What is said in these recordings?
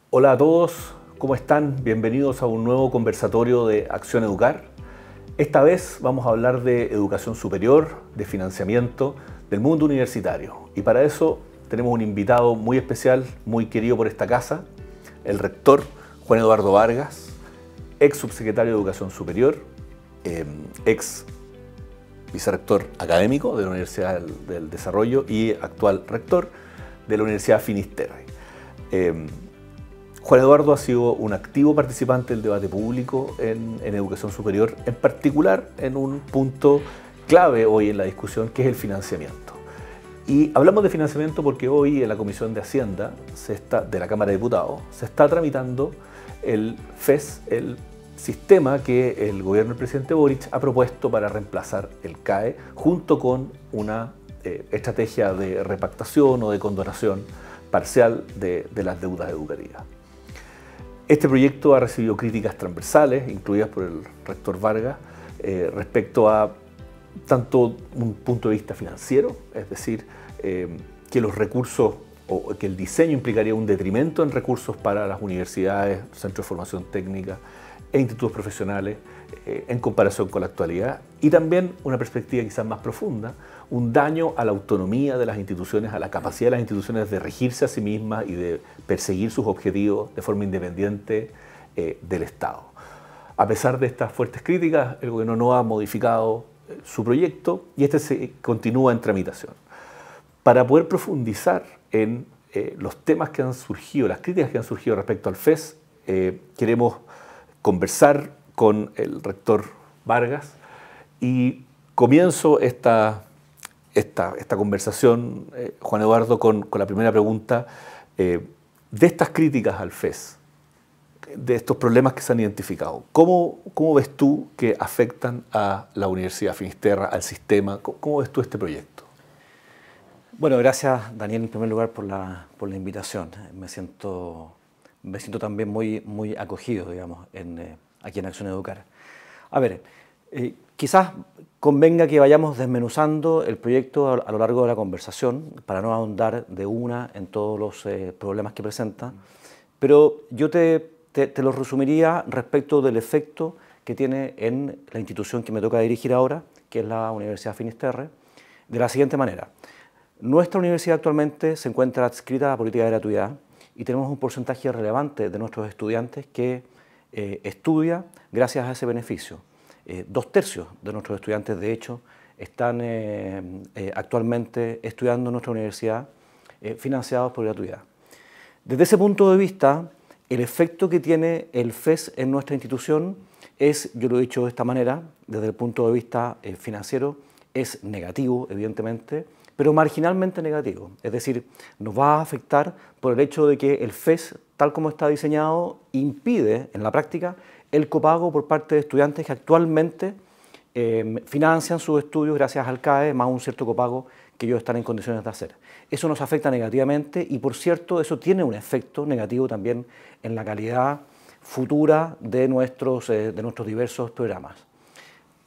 Hola a todos, ¿cómo están? Bienvenidos a un nuevo conversatorio de Acción Educar. Esta vez vamos a hablar de educación superior, de financiamiento, del mundo universitario. Y para eso tenemos un invitado muy especial, muy querido por esta casa, el rector Juan Eduardo Vargas, ex subsecretario de Educación Superior, ex vicerrector académico de la Universidad del Desarrollo y actual rector de la Universidad Finisterre. Juan Eduardo ha sido un activo participante del debate público en educación superior, en particular en un punto clave hoy en la discusión, que es el financiamiento. Y hablamos de financiamiento porque hoy en la Comisión de Hacienda de la Cámara de Diputados se está tramitando el FES, el sistema que el gobierno del presidente Boric ha propuesto para reemplazar el CAE, junto con una estrategia de repactación o de condonación parcial de las deudas educativas. Este proyecto ha recibido críticas transversales, incluidas por el rector Vargas, respecto a tanto un punto de vista financiero, es decir, que los recursos o que el diseño implicaría un detrimento en recursos para las universidades, centros de formación técnica e institutos profesionales en comparación con la actualidad, y también una perspectiva quizás más profunda, un daño a la autonomía de las instituciones, a la capacidad de las instituciones de regirse a sí mismas y de perseguir sus objetivos de forma independiente del Estado. A pesar de estas fuertes críticas, el gobierno no ha modificado su proyecto y este continúa en tramitación. Para poder profundizar en los temas que han surgido, las críticas que han surgido respecto al FES, queremos conversar con el rector Vargas y comienzo esta conversación, Juan Eduardo, con la primera pregunta. De estas críticas al FES, de estos problemas que se han identificado, ¿cómo ves tú que afectan a la Universidad Finisterre, al sistema? ¿Cómo ves tú este proyecto? Bueno, gracias Daniel en primer lugar por la invitación. Me siento también muy acogido, digamos, aquí en Acción Educar. A ver, quizás convenga que vayamos desmenuzando el proyecto a lo largo de la conversación para no ahondar de una en todos los problemas que presenta, pero yo te lo resumiría respecto del efecto que tiene en la institución que me toca dirigir ahora, que es la Universidad Finisterre, de la siguiente manera. Nuestra universidad actualmente se encuentra adscrita a la política de gratuidad y tenemos un porcentaje relevante de nuestros estudiantes que estudia gracias a ese beneficio. 2/3 de nuestros estudiantes, de hecho, están actualmente estudiando en nuestra universidad financiados por gratuidad. Desde ese punto de vista, el efecto que tiene el FES en nuestra institución es, yo lo he dicho de esta manera, desde el punto de vista financiero, es negativo, evidentemente, pero marginalmente negativo. Es decir, nos va a afectar por el hecho de que el FES, tal como está diseñado, impide en la práctica el copago por parte de estudiantes que actualmente financian sus estudios gracias al CAE, más un cierto copago que ellos están en condiciones de hacer. Eso nos afecta negativamente y, por cierto, eso tiene un efecto negativo también en la calidad futura de nuestros diversos programas.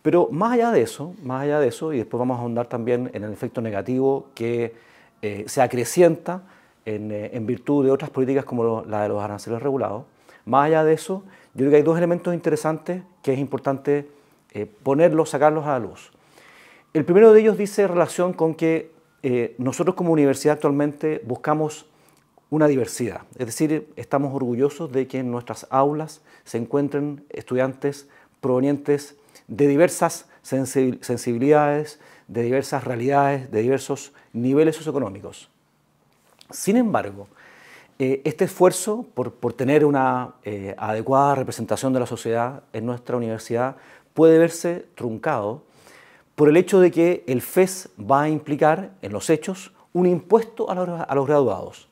Pero más allá de eso, y después vamos a ahondar también en el efecto negativo que se acrecienta en virtud de otras políticas como la de los aranceles regulados, más allá de eso, yo creo que hay dos elementos interesantes que es importante sacarlos a la luz. El primero de ellos dice relación con que nosotros como universidad actualmente buscamos una diversidad, es decir, estamos orgullosos de que en nuestras aulas se encuentren estudiantes provenientes de diversas sensibilidades, de diversas realidades, de diversos niveles socioeconómicos. Sin embargo, este esfuerzo por tener una adecuada representación de la sociedad en nuestra universidad puede verse truncado por el hecho de que el FES va a implicar en los hechos un impuesto a los graduados.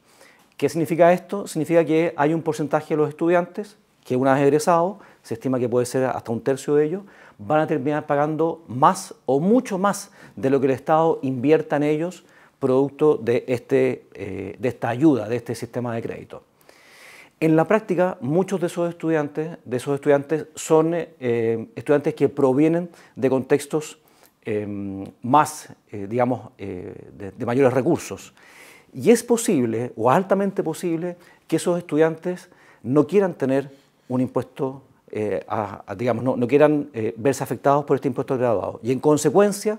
¿Qué significa esto? Significa que hay un porcentaje de los estudiantes que una vez egresados, se estima que puede ser hasta 1/3 de ellos, van a terminar pagando más o mucho más de lo que el Estado invierta en ellos producto de esta ayuda, de este sistema de crédito. En la práctica, muchos de esos estudiantes son estudiantes que provienen de contextos más, de mayores recursos. Y es posible, o altamente posible, que esos estudiantes no quieran tener un impuesto, digamos, no quieran verse afectados por este impuesto graduado y en consecuencia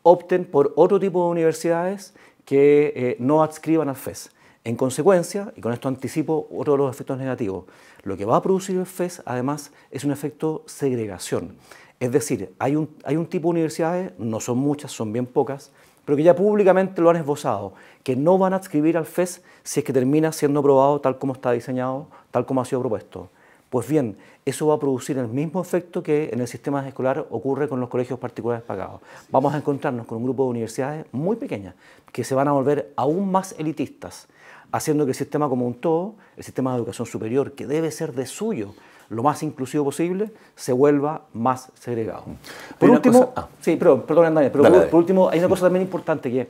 opten por otro tipo de universidades que no adscriban al FES. En consecuencia, y con esto anticipo otro de los efectos negativos, lo que va a producir el FES además es un efecto segregación. Es decir, hay un tipo de universidades, no son muchas, son bien pocas, pero que ya públicamente lo han esbozado, que no van a adscribir al FES si es que termina siendo aprobado tal como está diseñado, tal como ha sido propuesto. Pues bien, eso va a producir el mismo efecto que en el sistema escolar ocurre con los colegios particulares pagados. Vamos a encontrarnos con un grupo de universidades muy pequeñas que se van a volver aún más elitistas, haciendo que el sistema como un todo, el sistema de educación superior, que debe ser de suyo, lo más inclusivo posible, se vuelva más segregado. Por último, sí, perdón, Daniel, pero por último hay una cosa también importante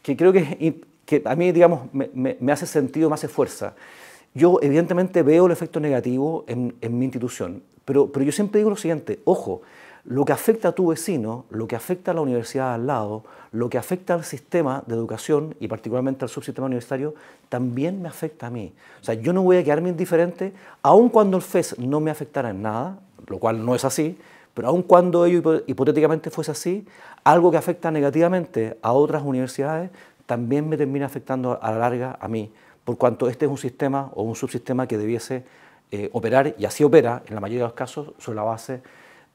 que creo que a mí, digamos, me hace sentido, me hace fuerza. Yo evidentemente veo el efecto negativo en mi institución, pero yo siempre digo lo siguiente, ojo, lo que afecta a tu vecino, lo que afecta a la universidad al lado, lo que afecta al sistema de educación y particularmente al subsistema universitario, también me afecta a mí. O sea, yo no voy a quedarme indiferente, aun cuando el FES no me afectara en nada, lo cual no es así, pero aun cuando ello hipotéticamente fuese así, algo que afecta negativamente a otras universidades también me termina afectando a la larga a mí, por cuanto este es un sistema o un subsistema que debiese operar, y así opera en la mayoría de los casos, sobre la base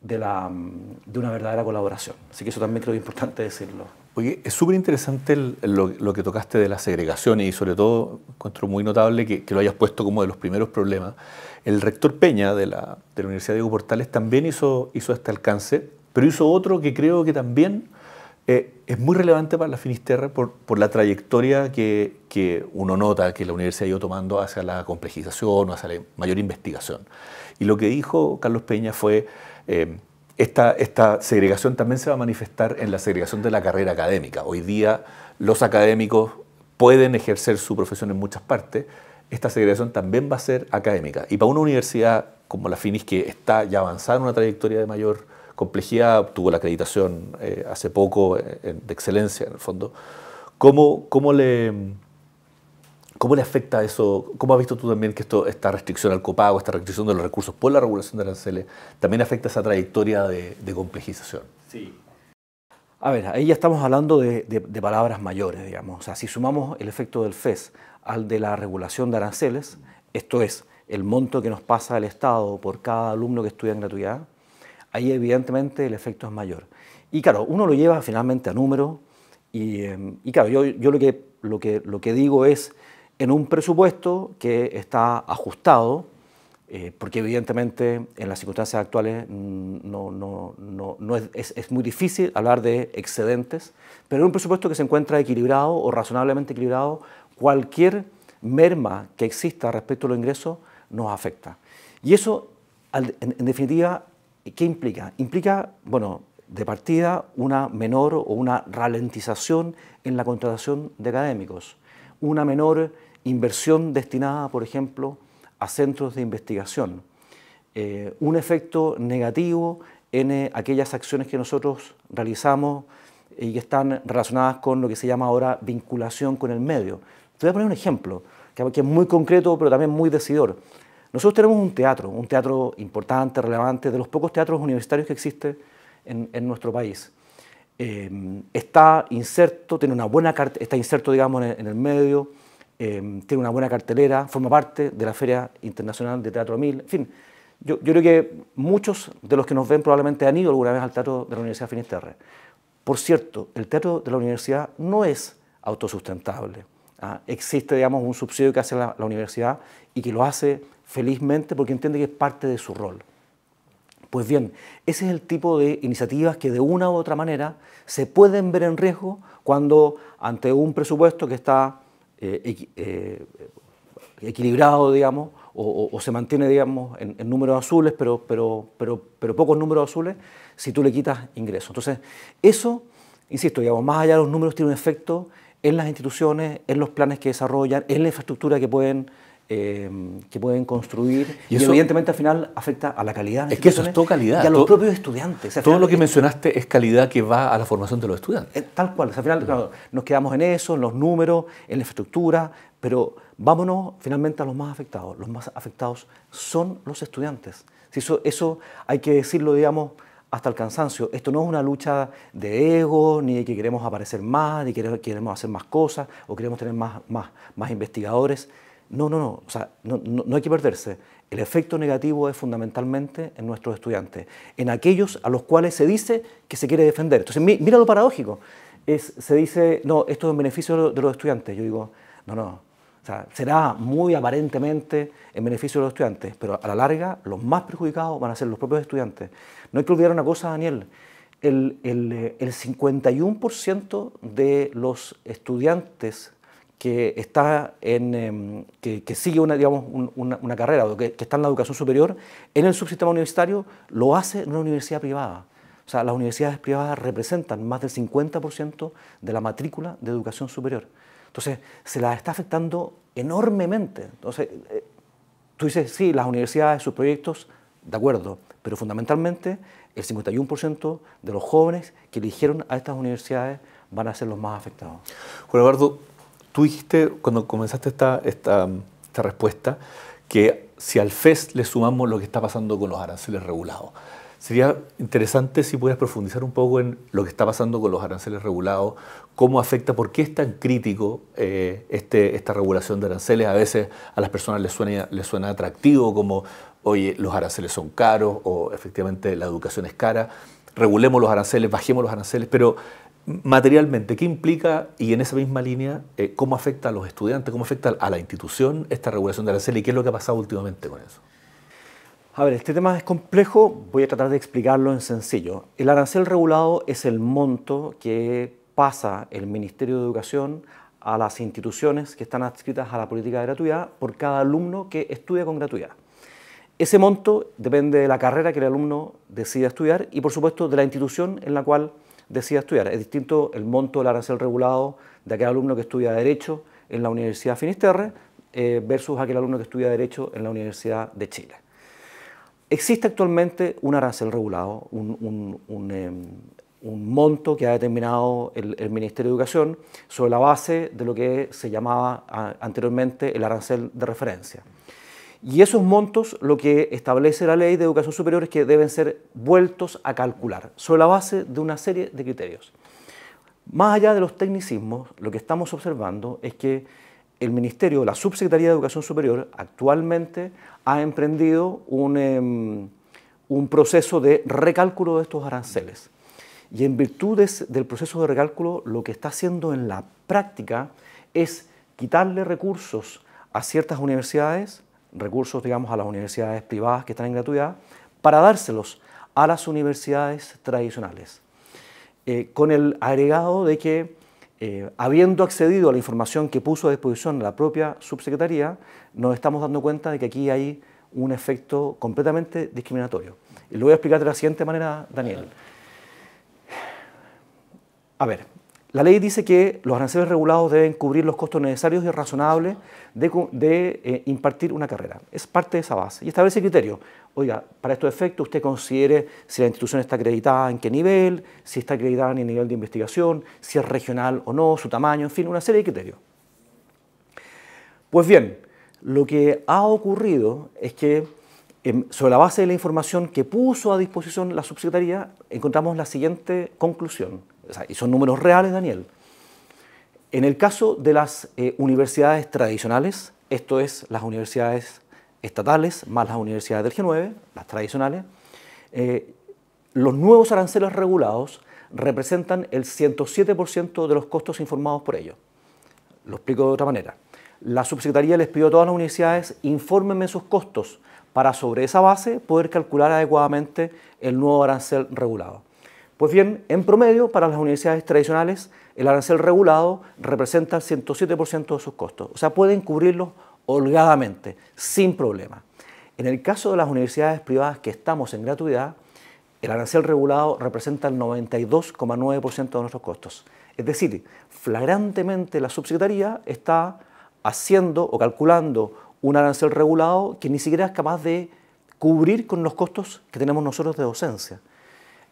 de una verdadera colaboración. Así que eso también creo que es importante decirlo. Oye, es súper interesante lo que tocaste de la segregación y sobre todo encuentro muy notable que lo hayas puesto como de los primeros problemas. El rector Peña de la Universidad Diego Portales también hizo este alcance, pero hizo otro que creo que también es muy relevante para la Finisterre por la trayectoria que uno nota que la universidad ha ido tomando hacia la complejización o hacia la mayor investigación. Y lo que dijo Carlos Peña fue esta segregación también se va a manifestar en la segregación de la carrera académica. Hoy día los académicos pueden ejercer su profesión en muchas partes, esta segregación también va a ser académica. Y para una universidad como la Finis, que está ya avanzada en una trayectoria de mayor complejidad, obtuvo la acreditación hace poco de excelencia en el fondo, ¿cómo le afecta eso? ¿Cómo has visto tú también que esta restricción al copago, esta restricción de los recursos por la regulación de aranceles, también afecta esa trayectoria de complejización? Sí. A ver, ahí ya estamos hablando de palabras mayores, digamos. O sea, si sumamos el efecto del FES al de la regulación de aranceles, esto es, el monto que nos pasa el Estado por cada alumno que estudia en gratuidad, ahí evidentemente el efecto es mayor. Y claro, uno lo lleva finalmente a números y claro, yo lo que digo es, en un presupuesto que está ajustado, porque evidentemente en las circunstancias actuales es muy difícil hablar de excedentes, pero en un presupuesto que se encuentra equilibrado o razonablemente equilibrado, cualquier merma que exista respecto a los ingresos nos afecta. Y eso, en definitiva, ¿qué implica? Implica, bueno, de partida, una menor o una ralentización en la contratación de académicos, una menor inversión destinada, por ejemplo, a centros de investigación, un efecto negativo en aquellas acciones que nosotros realizamos y que están relacionadas con lo que se llama ahora vinculación con el medio. Te voy a poner un ejemplo, que es muy concreto, pero también muy decidor. Nosotros tenemos un teatro importante, relevante, de los pocos teatros universitarios que existe en nuestro país. Está inserto, está inserto, digamos, en el medio, tiene una buena cartelera, forma parte de la Feria Internacional de Teatro 1000. En fin, yo creo que muchos de los que nos ven probablemente han ido alguna vez al teatro de la Universidad Finisterre. Por cierto, el teatro de la universidad no es autosustentable. Existe, digamos, un subsidio que hace la universidad y que lo hace felizmente porque entiende que es parte de su rol. Pues bien, ese es el tipo de iniciativas que de una u otra manera se pueden ver en riesgo cuando ante un presupuesto que está equilibrado, digamos, o se mantiene, digamos, en números azules, pero pocos números azules, si tú le quitas ingresos. Entonces, eso, insisto, digamos, más allá de los números, tiene un efecto en las instituciones, en los planes que desarrollan, en la infraestructura que pueden construir y eso, evidentemente al final afecta a la calidad. Es que eso es todo calidad. Y a los propios estudiantes. Todo lo que mencionaste es calidad que va a la formación de los estudiantes. Tal cual. Al final claro, nos quedamos en eso, en los números, en la infraestructura, pero vámonos finalmente a los más afectados. Los más afectados son los estudiantes. Si eso hay que decirlo, digamos, hasta el cansancio. Esto no es una lucha de ego, ni de que queremos aparecer más, ni queremos hacer más cosas, o queremos tener más investigadores. No. O sea, no hay que perderse. El efecto negativo es fundamentalmente en nuestros estudiantes, en aquellos a los cuales se dice que se quiere defender. Entonces, mira lo paradójico. Se dice, no, esto es en beneficio de los estudiantes. Yo digo, no. O sea, será muy aparentemente en beneficio de los estudiantes, pero a la larga los más perjudicados van a ser los propios estudiantes. No hay que olvidar una cosa, Daniel. El 51% de los estudiantes que sigue una carrera o que está en la educación superior en el subsistema universitario lo hace en una universidad privada. O sea, las universidades privadas representan más del 50% de la matrícula de educación superior. Entonces, se las está afectando enormemente. Entonces, tú dices, sí, las universidades, sus proyectos, de acuerdo, pero fundamentalmente el 51% de los jóvenes que eligieron a estas universidades van a ser los más afectados. Juan Eduardo, tú dijiste cuando comenzaste esta respuesta que si al FES le sumamos lo que está pasando con los aranceles regulados. Sería interesante si pudieras profundizar un poco en lo que está pasando con los aranceles regulados, cómo afecta, por qué es tan crítico esta regulación de aranceles. A veces a las personas les suena atractivo, como, oye, los aranceles son caros o efectivamente la educación es cara, regulemos los aranceles, bajemos los aranceles, pero materialmente, ¿qué implica? Y en esa misma línea, ¿cómo afecta a los estudiantes, cómo afecta a la institución esta regulación de aranceles y qué es lo que ha pasado últimamente con eso? A ver, este tema es complejo, voy a tratar de explicarlo en sencillo. El arancel regulado es el monto que pasa el Ministerio de Educación a las instituciones que están adscritas a la política de gratuidad por cada alumno que estudia con gratuidad. Ese monto depende de la carrera que el alumno decida estudiar y, por supuesto, de la institución en la cual decida estudiar. Es distinto el monto del arancel regulado de aquel alumno que estudia Derecho en la Universidad Finisterre versus aquel alumno que estudia Derecho en la Universidad de Chile. Existe actualmente un arancel regulado, un monto que ha determinado el Ministerio de Educación sobre la base de lo que se llamaba anteriormente el arancel de referencia. Y esos montos, lo que establece la Ley de Educación Superior es que deben ser vueltos a calcular sobre la base de una serie de criterios. Más allá de los tecnicismos, lo que estamos observando es que el Ministerio, la Subsecretaría de Educación Superior, actualmente ha emprendido un proceso de recálculo de estos aranceles. Y en virtud del proceso de recálculo, lo que está haciendo en la práctica es quitarle recursos a ciertas universidades, recursos, digamos, a las universidades privadas que están en gratuidad, para dárselos a las universidades tradicionales. Con el agregado de que habiendo accedido a la información que puso a disposición la propia subsecretaría, nos estamos dando cuenta de que aquí hay un efecto completamente discriminatorio. Y lo voy a explicar de la siguiente manera, Daniel. A ver, la ley dice que los aranceles regulados deben cubrir los costos necesarios y razonables de impartir una carrera. Es parte de esa base. Y establece criterios. Oiga, para estos efectos usted considere si la institución está acreditada en qué nivel, si está acreditada en el nivel de investigación, si es regional o no, su tamaño, en fin, una serie de criterios. Pues bien, lo que ha ocurrido es que sobre la base de la información que puso a disposición la subsecretaría, encontramos la siguiente conclusión. O sea, y son números reales, Daniel. En el caso de las universidades tradicionales, esto es las universidades estatales más las universidades del G9, las tradicionales, los nuevos aranceles regulados representan el 107% de los costos informados por ellos. Lo explico de otra manera. La subsecretaría les pidió a todas las universidades, infórmenme sus costos para sobre esa base poder calcular adecuadamente el nuevo arancel regulado. Pues bien, en promedio, para las universidades tradicionales, el arancel regulado representa el 107% de sus costos. O sea, pueden cubrirlos holgadamente, sin problema. En el caso de las universidades privadas que estamos en gratuidad, el arancel regulado representa el 92,9% de nuestros costos. Es decir, flagrantemente la subsecretaría está haciendo o calculando un arancel regulado que ni siquiera es capaz de cubrir con los costos que tenemos nosotros de docencia.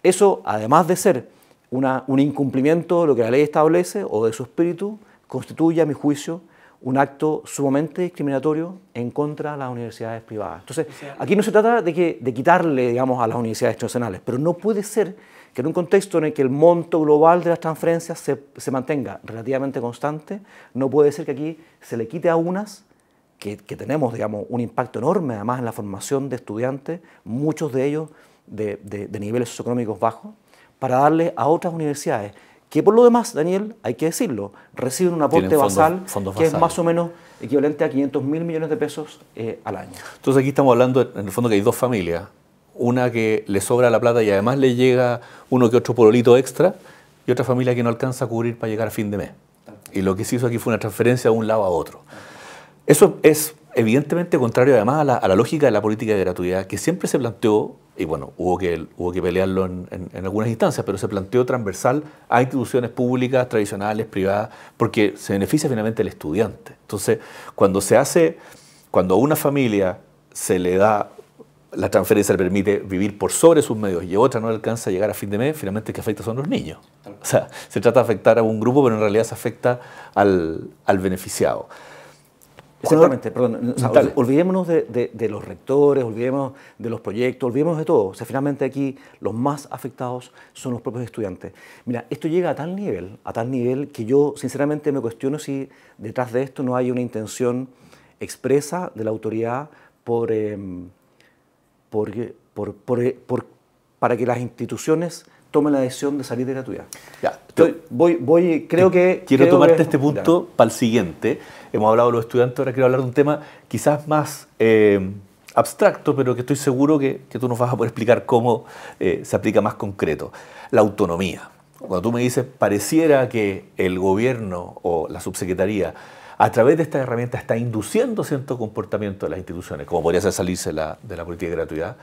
Eso, además de ser un incumplimiento de lo que la ley establece o de su espíritu, constituye, a mi juicio, un acto sumamente discriminatorio en contra de las universidades privadas. Entonces, aquí no se trata de quitarle, digamos, a las universidades tradicionales, pero no puede ser que en un contexto en el que el monto global de las transferencias se mantenga relativamente constante, no puede ser que aquí se le quite a unas que tenemos, digamos, un impacto enorme, además, en la formación de estudiantes, muchos de ellos de niveles socioeconómicos bajos, para darle a otras universidades que, por lo demás, Daniel, hay que decirlo, reciben un aporte basal que es más o menos equivalente a 500.000 millones de pesos al año. Entonces aquí estamos hablando, en el fondo, que hay dos familias, una que le sobra la plata y además le llega uno que otro pololito extra, y otra familia que no alcanza a cubrir para llegar a fin de mes. Y lo que se hizo aquí fue una transferencia de un lado a otro. Eso es evidentemente contrario además a la lógica de la política de gratuidad, que siempre se planteó, y bueno, hubo que pelearlo en algunas instancias, pero se planteó transversal a instituciones públicas, tradicionales, privadas, porque se beneficia finalmente el estudiante. Entonces, cuando a una familia se le da, la transferencia le permite vivir por sobre sus medios y a otra no le alcanza a llegar a fin de mes, finalmente el que afecta son los niños. O sea, se trata de afectar a un grupo, pero en realidad se afecta al beneficiado. Exactamente, perdón. O sea, olvidémonos de los rectores, olvidémonos de los proyectos, olvidémonos de todo. O sea, finalmente aquí los más afectados son los propios estudiantes. Mira, esto llega a tal nivel que yo sinceramente me cuestiono si detrás de esto no hay una intención expresa de la autoridad para que las instituciones tomen la decisión de salir de gratuidad. Ya, Quiero tomarte este punto para el siguiente. Hemos hablado de los estudiantes, ahora quiero hablar de un tema quizás más abstracto, pero que estoy seguro que tú nos vas a poder explicar cómo se aplica más concreto. La autonomía. Cuando tú me dices, pareciera que el gobierno o la subsecretaría a través de esta herramienta está induciendo cierto comportamiento de las instituciones, como podría ser salirse de la política de gratuidad.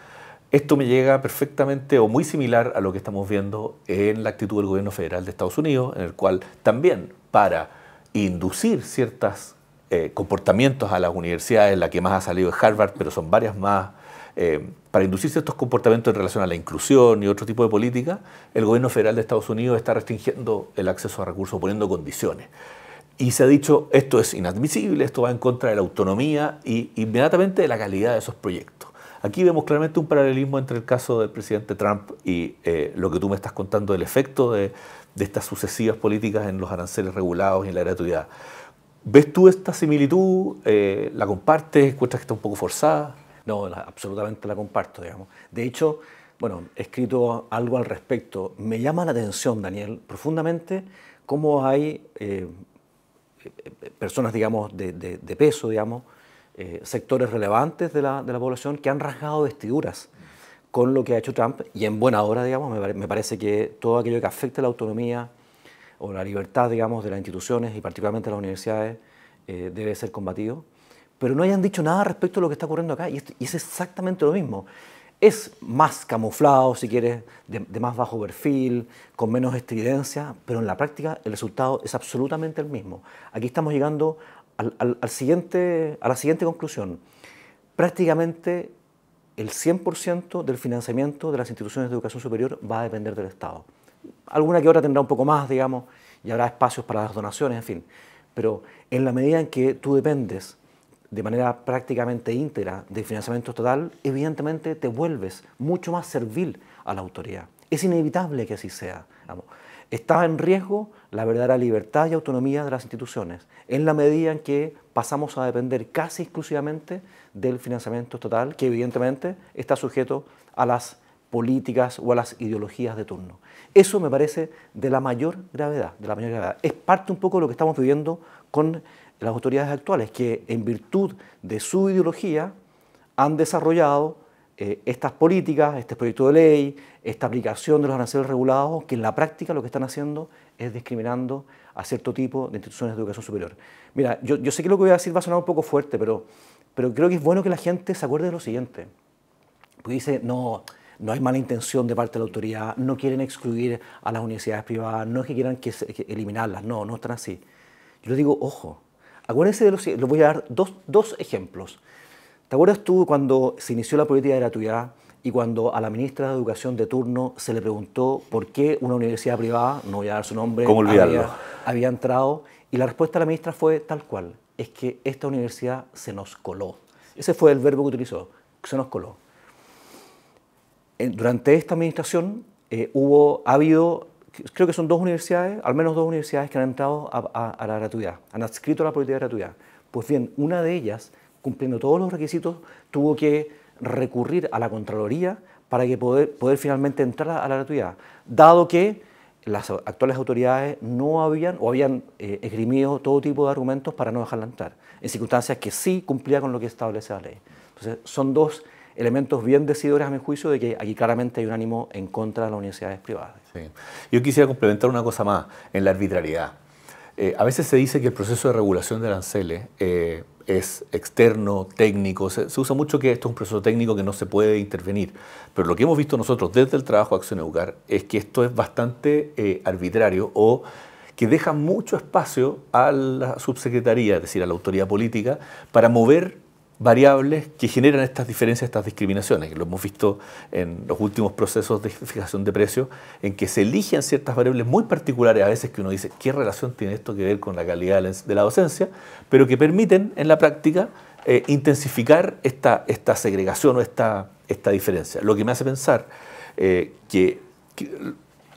Esto me llega perfectamente o muy similar a lo que estamos viendo en la actitud del gobierno federal de Estados Unidos, en el cual también para inducir ciertos comportamientos a las universidades, la que más ha salido es Harvard, pero son varias más, para inducir ciertos comportamientos en relación a la inclusión y otro tipo de política, el gobierno federal de Estados Unidos está restringiendo el acceso a recursos, poniendo condiciones. Y se ha dicho, esto es inadmisible, esto va en contra de la autonomía y inmediatamente de la calidad de esos proyectos. Aquí vemos claramente un paralelismo entre el caso del presidente Trump y lo que tú me estás contando del efecto de estas sucesivas políticas en los aranceles regulados y en la gratuidad. ¿Ves tú esta similitud? ¿La compartes? ¿Encuentras que está un poco forzada? No, absolutamente la comparto, digamos. De hecho, bueno, he escrito algo al respecto. Me llama la atención, Daniel, profundamente cómo hay personas, digamos, de peso, digamos, sectores relevantes de la población que han rasgado vestiduras con lo que ha hecho Trump, y en buena hora, digamos, me parece que todo aquello que afecte la autonomía o la libertad, digamos, de las instituciones y particularmente de las universidades debe ser combatido, pero no hayan dicho nada respecto a lo que está ocurriendo acá, y es exactamente lo mismo. Es más camuflado, si quieres, de más bajo perfil, con menos estridencia, pero en la práctica el resultado es absolutamente el mismo. Aquí estamos llegando a la siguiente conclusión. Prácticamente el 100% del financiamiento de las instituciones de educación superior va a depender del Estado. Alguna que otra tendrá un poco más, digamos, y habrá espacios para las donaciones, en fin. Pero en la medida en que tú dependes de manera prácticamente íntegra del financiamiento estatal, evidentemente te vuelves mucho más servil a la autoridad. Es inevitable que así sea. Digamos. Está en riesgo la verdadera libertad y autonomía de las instituciones, en la medida en que pasamos a depender casi exclusivamente del financiamiento estatal, que evidentemente está sujeto a las políticas o a las ideologías de turno. Eso me parece de la mayor gravedad, Es parte un poco de lo que estamos viviendo con las autoridades actuales, que en virtud de su ideología han desarrollado estas políticas, este proyecto de ley, esta aplicación de los aranceles regulados, que en la práctica lo que están haciendo es discriminando a cierto tipo de instituciones de educación superior. Mira, yo sé que lo que voy a decir va a sonar un poco fuerte, pero creo que es bueno que la gente se acuerde de lo siguiente. Porque dice, no hay mala intención de parte de la autoridad, no quieren excluir a las universidades privadas, no es que quieran que eliminarlas, no están así. Yo les digo, ojo, acuérdense de lo siguiente, les voy a dar dos ejemplos. ¿Te acuerdas tú cuando se inició la política de gratuidad y cuando a la ministra de Educación de turno se le preguntó por qué una universidad privada, no voy a dar su nombre, había entrado? Y la respuesta de la ministra fue tal cual: es que esta universidad se nos coló. Ese fue el verbo que utilizó, se nos coló. Durante esta administración ha habido, creo que son dos universidades, al menos dos universidades que han entrado a la gratuidad, han adscrito a la política de gratuidad. Pues bien, una de ellas, cumpliendo todos los requisitos, tuvo que recurrir a la Contraloría para que poder finalmente entrar a la gratuidad, dado que las actuales autoridades no habían o habían esgrimido todo tipo de argumentos para no dejarla entrar, en circunstancias que sí cumplía con lo que establece la ley. Entonces, son dos elementos bien decidores a mi juicio de que aquí claramente hay un ánimo en contra de las universidades privadas. Sí. Yo quisiera complementar una cosa más en la arbitrariedad. A veces se dice que el proceso de regulación de aranceles es externo, técnico. Se usa mucho que esto es un proceso técnico que no se puede intervenir. Pero lo que hemos visto nosotros desde el trabajo de Acción Educar es que esto es bastante arbitrario o que deja mucho espacio a la subsecretaría, es decir, a la autoridad política, para mover variables que generan estas diferencias, estas discriminaciones. Lo hemos visto en los últimos procesos de fijación de precios, en que se eligen ciertas variables muy particulares, a veces que uno dice, ¿qué relación tiene esto que ver con la calidad de la docencia? Pero que permiten en la práctica intensificar esta segregación o esta diferencia. Lo que me hace pensar que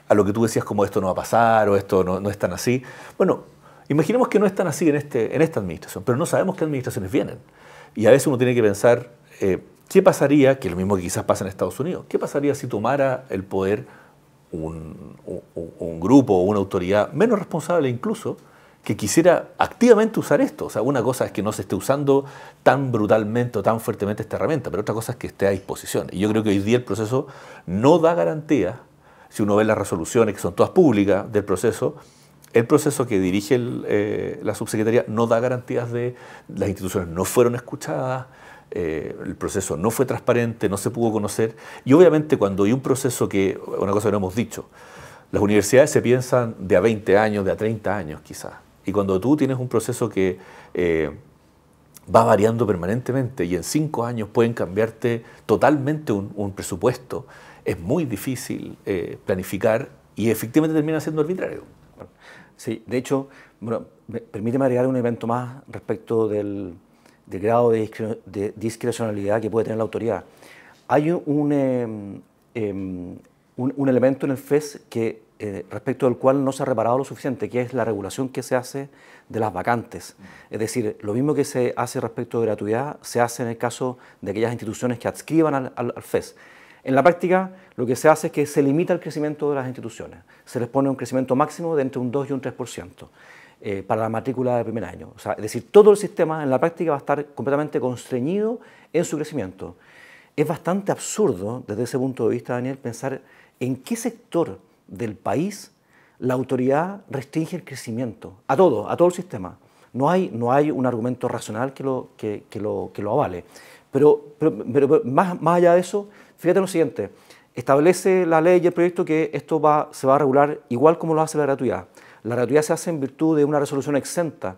a lo que tú decías como esto no va a pasar o esto no es tan así. Bueno, imaginemos que no es tan así en esta administración, pero no sabemos qué administraciones vienen. Y a veces uno tiene que pensar, ¿qué pasaría, que es lo mismo que quizás pasa en Estados Unidos, qué pasaría si tomara el poder un grupo o una autoridad menos responsable incluso, que quisiera activamente usar esto? O sea, una cosa es que no se esté usando tan brutalmente o tan fuertemente esta herramienta, pero otra cosa es que esté a disposición. Y yo creo que hoy día el proceso no da garantía, si uno ve las resoluciones que son todas públicas del proceso, el proceso que dirige la subsecretaría no da garantías de las instituciones no fueron escuchadas, el proceso no fue transparente, no se pudo conocer. Y obviamente cuando hay un proceso que, una cosa que no hemos dicho, las universidades se piensan de a 20 años, de a 30 años quizás. Y cuando tú tienes un proceso que va variando permanentemente y en 5 años pueden cambiarte totalmente un presupuesto, es muy difícil planificar y efectivamente termina siendo arbitrario. Sí, de hecho, bueno, permíteme agregar un elemento más respecto del grado de discrecionalidad que puede tener la autoridad. Hay un elemento en el FES que, respecto del cual no se ha reparado lo suficiente, que es la regulación que se hace de las vacantes. Es decir, lo mismo que se hace respecto de gratuidad, se hace en el caso de aquellas instituciones que adscriban al FES. En la práctica, lo que se hace es que se limita el crecimiento de las instituciones. Se les pone un crecimiento máximo de entre un 2 y un 3% para la matrícula de primer año. O sea, es decir, todo el sistema en la práctica va a estar completamente constreñido en su crecimiento. Es bastante absurdo, desde ese punto de vista, Daniel, pensar en qué sector del país la autoridad restringe el crecimiento. A todo el sistema. No hay un argumento racional que lo avale. Pero más allá de eso, fíjate lo siguiente, establece la ley y el proyecto que esto se va a regular igual como lo hace la gratuidad. La gratuidad se hace en virtud de una resolución exenta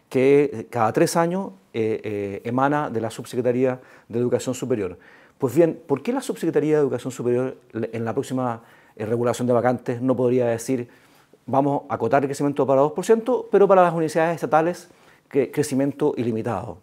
que cada 3 años emana de la Subsecretaría de Educación Superior. Pues bien, ¿por qué la Subsecretaría de Educación Superior en la próxima regulación de vacantes no podría decir vamos a acotar el crecimiento para 2%, pero para las universidades estatales crecimiento ilimitado?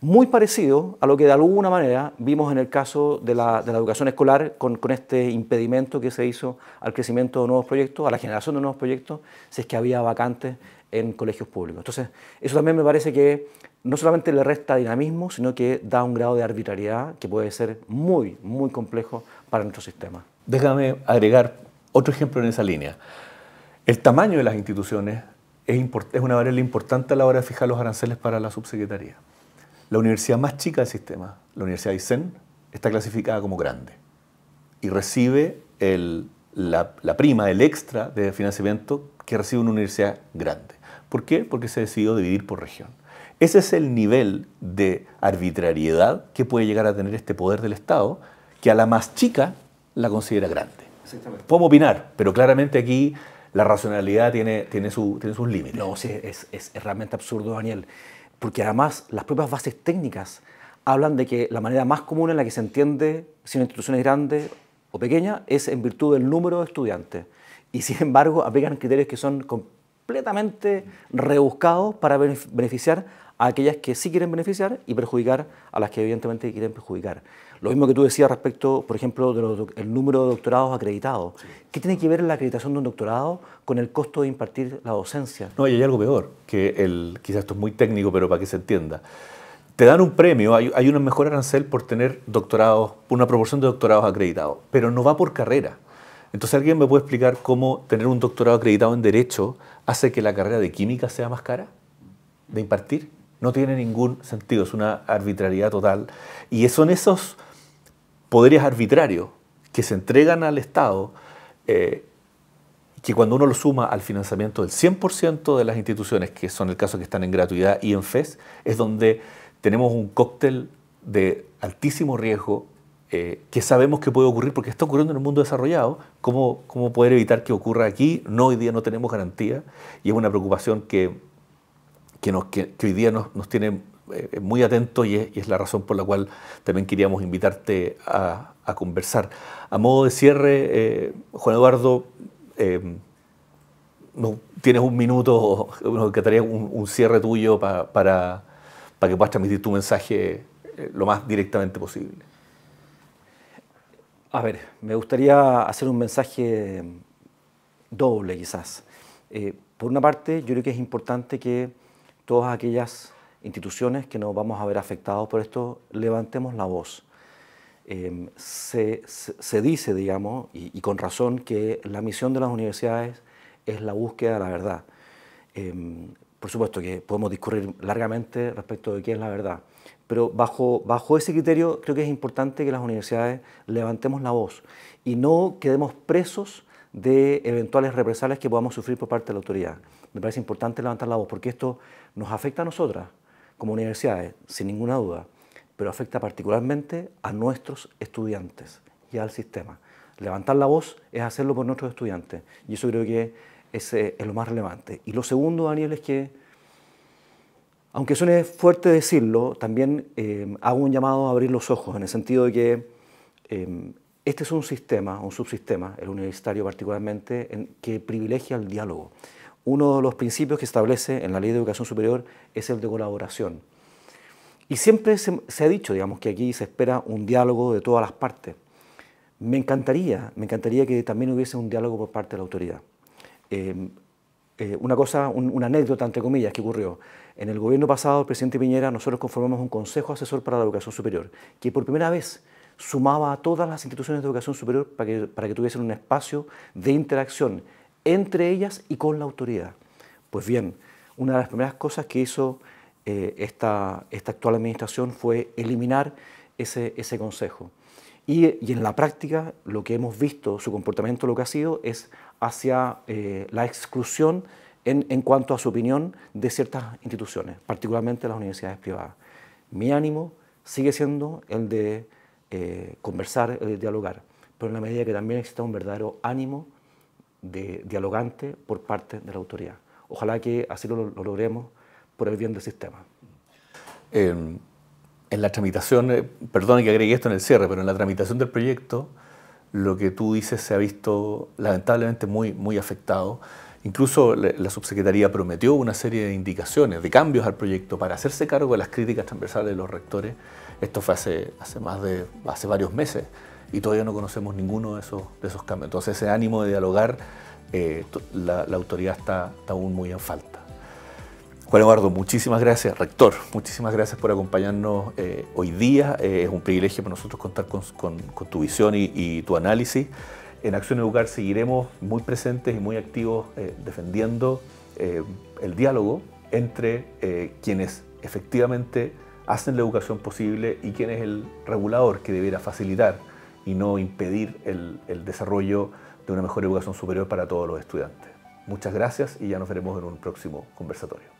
Muy parecido a lo que de alguna manera vimos en el caso de la educación escolar con este impedimento que se hizo al crecimiento de nuevos proyectos, a la generación de nuevos proyectos, si es que había vacantes en colegios públicos. Entonces, eso también me parece que no solamente le resta dinamismo, sino que da un grado de arbitrariedad que puede ser muy, muy complejo para nuestro sistema. Déjame agregar otro ejemplo en esa línea. El tamaño de las instituciones es una variable importante a la hora de fijar los aranceles para la subsecretaría. La universidad más chica del sistema, la Universidad de Aysén, está clasificada como grande y recibe la prima, el extra de financiamiento que recibe una universidad grande. ¿Por qué? Porque se decidió dividir por región. Ese es el nivel de arbitrariedad que puede llegar a tener este poder del Estado, que a la más chica la considera grande. Podemos opinar, pero claramente aquí la racionalidad tiene sus límites. No, sí, es realmente absurdo, Daniel. Porque además las propias bases técnicas hablan de que la manera más común en la que se entiende si una institución es grande o pequeña es en virtud del número de estudiantes. Y sin embargo aplican criterios que son completamente rebuscados para beneficiar a aquellas que sí quieren beneficiar y perjudicar a las que evidentemente quieren perjudicar. Lo mismo que tú decías respecto, por ejemplo, del número de doctorados acreditados. ¿Qué tiene que ver la acreditación de un doctorado con el costo de impartir la docencia? No, y hay algo peor, que quizás esto es muy técnico, pero para que se entienda. Te dan un premio, hay un mejor arancel por tener doctorados, una proporción de doctorados acreditados, pero no va por carrera. Entonces, ¿alguien me puede explicar cómo tener un doctorado acreditado en Derecho hace que la carrera de Química sea más cara de impartir? No tiene ningún sentido, es una arbitrariedad total. Y son esos poderes arbitrarios que se entregan al Estado, que cuando uno lo suma al financiamiento del 100% de las instituciones, que son el caso que están en gratuidad y en FES, es donde tenemos un cóctel de altísimo riesgo que sabemos que puede ocurrir porque está ocurriendo en el mundo desarrollado. ¿Cómo poder evitar que ocurra aquí? No, hoy día no tenemos garantía y es una preocupación que hoy día nos tiene muy atentos y es la razón por la cual también queríamos invitarte a conversar. A modo de cierre, Juan Eduardo, tienes un minuto, nos encantaría un cierre tuyo para que puedas transmitir tu mensaje lo más directamente posible. A ver, me gustaría hacer un mensaje doble quizás. Por una parte, yo creo que es importante que todas aquellas instituciones que nos vamos a ver afectados por esto, levantemos la voz. Se dice, digamos, y con razón, que la misión de las universidades es la búsqueda de la verdad. Por supuesto que podemos discurrir largamente respecto de qué es la verdad, pero bajo ese criterio creo que es importante que las universidades levantemos la voz y no quedemos presos de eventuales represalias que podamos sufrir por parte de la autoridad. Me parece importante levantar la voz porque esto nos afecta a nosotras como universidades, sin ninguna duda, pero afecta particularmente a nuestros estudiantes y al sistema. Levantar la voz es hacerlo por nuestros estudiantes y eso creo que es lo más relevante. Y lo segundo, Daniel, es que, aunque suene fuerte decirlo, también hago un llamado a abrir los ojos en el sentido de que este es un sistema, un subsistema, el universitario particularmente, que privilegia el diálogo. Uno de los principios que establece en la Ley de Educación Superior es el de colaboración. Y siempre se ha dicho, digamos, que aquí se espera un diálogo de todas las partes. Me encantaría que también hubiese un diálogo por parte de la autoridad. Una anécdota, entre comillas, que ocurrió. En el gobierno pasado, el presidente Piñera, nosotros conformamos un consejo asesor para la educación superior, que por primera vez sumaba a todas las instituciones de educación superior para que tuviesen un espacio de interacción entre ellas y con la autoridad. Pues bien, una de las primeras cosas que hizo esta actual administración fue eliminar ese consejo. Y en la práctica lo que hemos visto, su comportamiento lo que ha sido es hacia la exclusión en cuanto a su opinión de ciertas instituciones, particularmente las universidades privadas. Mi ánimo sigue siendo el de conversar, el de dialogar, pero en la medida que también exista un verdadero ánimo de dialogante por parte de la autoridad. Ojalá que así lo logremos por el bien del sistema. En la tramitación, perdón que agregue esto en el cierre, pero en la tramitación del proyecto, lo que tú dices se ha visto lamentablemente muy afectado. Incluso la subsecretaría prometió una serie de indicaciones, de cambios al proyecto para hacerse cargo de las críticas transversales de los rectores. Esto fue hace varios meses y todavía no conocemos ninguno de esos cambios. Entonces ese ánimo de dialogar, la autoridad está aún muy en falta. Juan Eduardo, muchísimas gracias. Rector, muchísimas gracias por acompañarnos hoy día. Es un privilegio para nosotros contar con tu visión y tu análisis. En Acción Educar seguiremos muy presentes y muy activos defendiendo el diálogo entre quienes efectivamente hacen la educación posible y quién es el regulador que debiera facilitar y no impedir el desarrollo de una mejor educación superior para todos los estudiantes. Muchas gracias y ya nos veremos en un próximo conversatorio.